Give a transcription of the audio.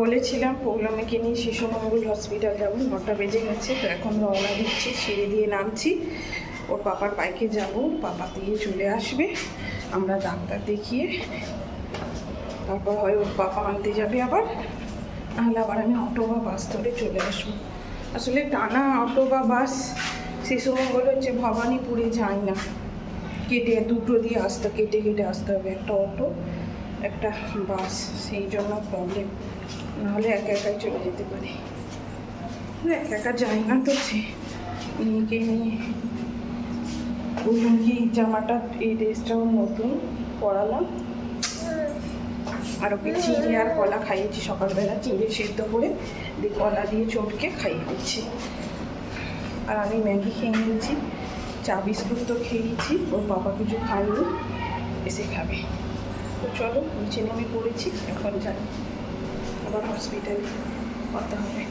বলেছিলাম পৌলমীকে নিয়ে শিশুমঙ্গল হসপিটাল যাবো, 9টা বেজে গেছে। তো এখন রওনা দিচ্ছি, সিঁড়ি দিয়ে নামছি। ওর পাপার বাইকে যাব, পাপা দিয়ে চলে আসবে, আমরা ডাক্তার দেখিয়ে তারপর হয় ওর পাপা আনতে যাবে আবার, নাহলে আবার আমি অটো বা বাস ধরে চলে আসবো। আসলে টানা অটো বা বাস শিশুমঙ্গল হচ্ছে ভবানীপুরে যায় না, কেটে দুটো দিয়ে আসতে কেটে আসতে হবে, একটা অটো একটা বাস, সেই জন্য প্রবলেম। নাহলে একা একাই চলে যেতে পারি, একা একা যাই না তো। মেয়েকে নিয়ে বললাম কি জামাটা, এই ড্রেসটাও নতুন পরালাম, আর ওকে চিড়ে আর কলা খাইয়েছি সকালবেলা, চিড়ে সেদ্ধ করে দিয়ে কলা দিয়ে চটকে খাইয়ে দিচ্ছি। আর আমি ম্যাগি খেয়ে নিয়েছি, চা বিস্কুট তো খেয়েছি, ওর বাবা কিছু খাইনি, এসে খাবে। তো চলো, নিচে নেমে পড়েছি, এখন যাই, আবার হসপিটালে কথা হবে।